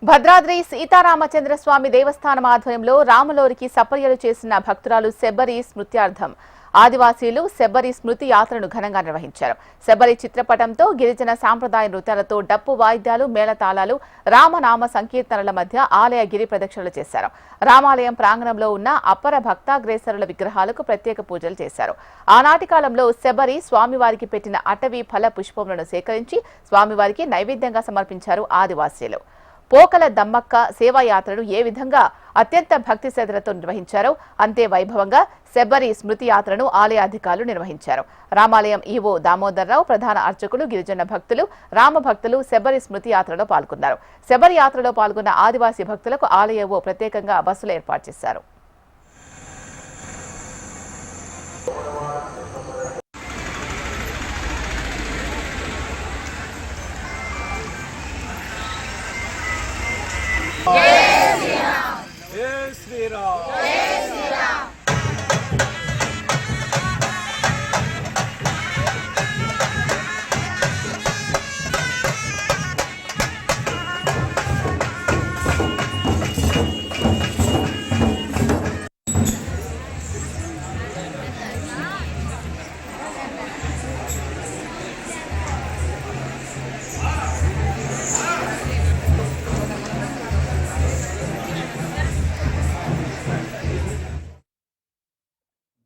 భద్రాద్రి సీతారామచంద్ర స్వామి దేవస్థానం ఆధ్వర్యంలో రాములోరికి సపర్యలు చేసిన భక్తురాలు శబరి స్మృత్యార్థం ఆదివాసీలు శబరి స్మృతి యాత్రను ఘనంగా నిర్వహించారు. శబరి చిత్రపటంతో గిరిజన సాంప్రదాయ నృత్యాలతో డప్పు వాయిద్యాలు, మేళతాళాలు, రామనామ సంకీర్తనల మధ్య ఆలయ గిరి ప్రదక్షిణలు చేశారు. రామాలయం ప్రాంగణంలో ఉన్న అపర భక్తాగ్రేసరుల విగ్రహాలకు ప్రత్యేక పూజలు చేశారు. ఆనాటి కాలంలో శబరి స్వామివారికి పెట్టిన అటవీ ఫల పుష్పములను సేకరించి స్వామివారికి నైవేద్యంగా సమర్పించారు ఆదివాసీలు. పోకల దమ్మక్క సేవాయాత్రను ఏ విధంగా అత్యంత భక్తి శ్రద్ధలతో నిర్వహించారో అంతే వైభవంగా శబరి స్మృతి యాత్రను ఆలయ అధికారులు నిర్వహించారు. రామాలయం ఈవో దామోదర్రావు, ప్రధాన అర్చకులు, గిరిజన భక్తులు, రామ భక్తులు శబరి స్మృతి యాత్రలో పాల్గొన్నారు. శబరి యాత్రలో పాల్గొన్న ఆదివాసీ భక్తులకు ఆలయ ఈవో ప్రత్యేకంగా బస్సులు ఏర్పాటు చేశారు.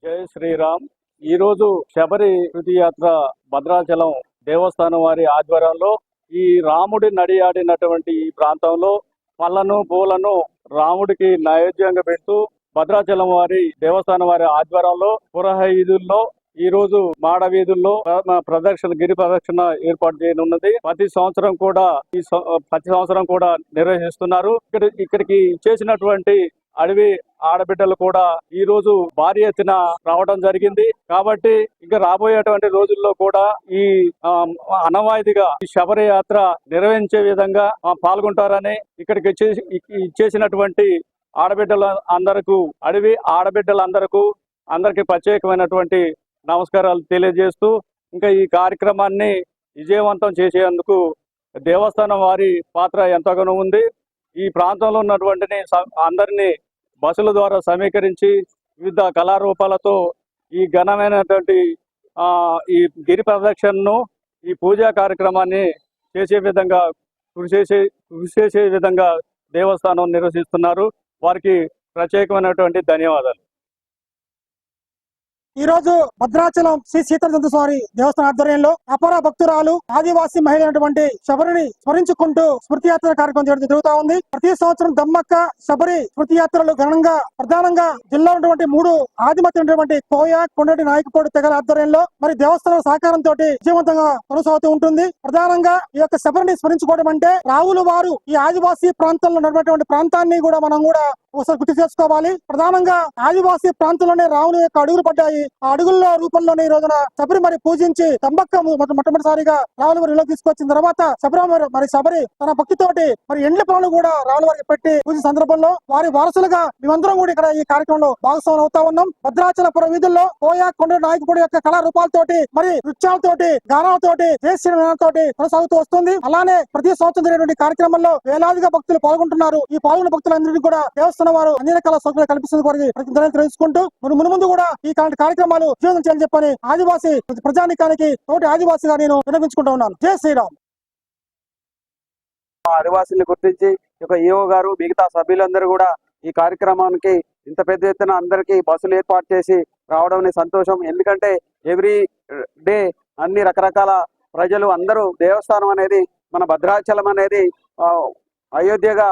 జై శ్రీరామ్. ఈరోజు శబరి శృతి యాత్ర భద్రాచలం దేవస్థానం వారి ఆధ్వర్యంలో ఈ రాముడి నడియాడినటువంటి ఈ ప్రాంతంలో పళ్ళను పూలను రాముడికి నైవేద్యంగా పెడుతూ భద్రాచలం వారి దేవస్థానం వారి ఆధ్వర్యంలో పురహ వీధుల్లో ఈ రోజు మాడ వీధుల్లో ప్రదక్షిణ గిరి ప్రదక్షిణ ఏర్పాటు చేయనున్నది. ప్రతి సంవత్సరం కూడా నిర్వహిస్తున్నారు. ఇక్కడికి చేసినటువంటి అడవి ఆడబిడ్డలు కూడా ఈ రోజు భారీ ఎత్తున రావడం జరిగింది. కాబట్టి ఇంకా రాబోయేటువంటి రోజుల్లో కూడా ఈ అనవాయితీగా ఈ శబరి యాత్ర నిర్వహించే విధంగా పాల్గొంటారని ఇక్కడికి చేసినటువంటి ఆడబిడ్డల అందరకు అడవి అందరికి ప్రత్యేకమైనటువంటి నమస్కారాలు తెలియజేస్తూ ఇంకా ఈ కార్యక్రమాన్ని విజయవంతం చేసేందుకు దేవస్థానం వారి పాత్ర ఎంతగానో ఉంది. ఈ ప్రాంతంలో ఉన్నటువంటి అందరినీ బస్సుల ద్వారా సమీకరించి వివిధ కళారూపాలతో ఈ ఘనమైనటువంటి ఈ గిరి ప్రదక్షిణను ఈ పూజా కార్యక్రమాన్ని చేసే విధంగా దేవస్థానం నిర్వహిస్తున్నారు. వారికి ప్రత్యేకమైనటువంటి ధన్యవాదాలు. ఈ రోజు భద్రాచలం శ్రీ సీతారామచంద్ర స్వామి దేవస్థానం ఆధ్వర్యంలో అపర భక్తురాలు ఆదివాసీ మహిళ అయినటువంటి శబరిని స్మరించుకుంటూ స్మృతి యాత్ర కార్యక్రమం జరుగుతూ ఉంది. ప్రతి సంవత్సరం దమ్మక్క శబరి స్మృతి యాత్రలు ఘనంగా ప్రధానంగా జిల్లా ఉన్నటువంటి 3 ఆదిమతి కోయ కొండటి నాయకపోడు తెగల ఆధ్వర్యంలో మరి దేవస్థానం సహకారంతో విజయవంతంగా కొనసాగుతూ ఉంటుంది. ప్రధానంగా ఈ యొక్క శబరిని స్మరించుకోవడం అంటే రావులు వారు ఈ ఆదివాసీ ప్రాంతంలో ఉన్నటువంటి ప్రాంతాన్ని కూడా మనం కూడా ఒకసారి గుర్తు చేసుకోవాలి. ప్రధానంగా ఆదివాసీ ప్రాంతంలోనే రావుల యొక్క అడుగులు పడ్డాయి. ఆ అడుగుల రూపంలోనే ఈ రోజున శబరి మరి పూజించి దమ్మక్క మొట్టమొదటిసారిగా రావుల వారి తీసుకొచ్చిన తర్వాత శబరి తన భక్తితోటి మరి ఎండ్ల పనులు కూడా రావుల వారికి పెట్టి పూజ సందర్భంలో వారి వారసులుగా మేమందరం కూడా ఇక్కడ ఈ కార్యక్రమంలో భాగస్వాములు అవుతా ఉన్నాం. భద్రాచలపురం వీధుల్లో కోయ కొండ నాయకుడి యొక్క కళారూపాలతోటి మరి నృత్యాలతోటి గానాలతోటి దేశతోటి కొనసాగుతూ వస్తుంది. అలానే ప్రతి సంవత్సరం జరిగినటువంటి కార్యక్రమంలో వేలాదిగా భక్తులు పాల్గొంటున్నారు. ఈ పాల్గొన్న భక్తులందరికీ కూడా దేవస్థానం వారు అన్ని రకాల సౌకర్యాలు కల్పిస్తున్న తెలుసుకుంటూ ముందు కూడా ఈ కార్యక్రమాలు జీవితం చేయాలని చెప్పని ఆదివాసీ ప్రజానికానికి తోటి ఆదివాసిగా నేను విన్నవించుకుంటూ ఉన్నాను. జై శ్రీరామ్. ఆదివాసీని గుర్తించి ఈఓ గారు మిగతా సభ్యులందరూ కూడా ఈ కార్యక్రమానికి ఇంత పెద్ద ఎత్తున అందరికీ బస్సులు ఏర్పాటు చేసి రావడం సంతోషం. ఎందుకంటే ఎవ్రీ డే అన్ని రకరకాల ప్రజలు అందరూ దేవస్థానం అనేది మన భద్రాచలం అనేది అయోధ్యగా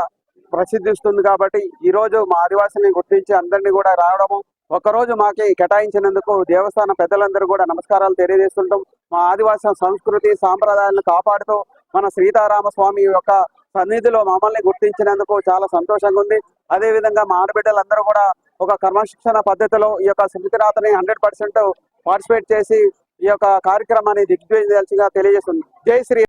ప్రసిద్ధిస్తుంది. కాబట్టి ఈ రోజు మా ఆదివాసిని గుర్తించి అందరినీ కూడా రావడము ఒకరోజు మాకి కేటాయించినందుకు దేవస్థాన పెద్దలందరూ కూడా నమస్కారాలు తెలియజేస్తుంటాం. మా ఆదివాసీ సంస్కృతి సాంప్రదాయాలను కాపాడుతూ మన సీతారామస్వామి యొక్క సన్నిధిలో మమ్మల్ని గుర్తించినందుకు చాలా సంతోషంగా ఉంది. అదే విధంగా మా ఆడబిడ్డలందరూ కూడా ఒక క్రమశిక్షణ పద్ధతిలో ఈ యొక్క స్మృతిరాతని 100% పార్టిసిపేట్ చేసి ఈ యొక్క కార్యక్రమాన్ని దిగ్విజయంగా తెలియజేస్తుంది. జై శ్రీ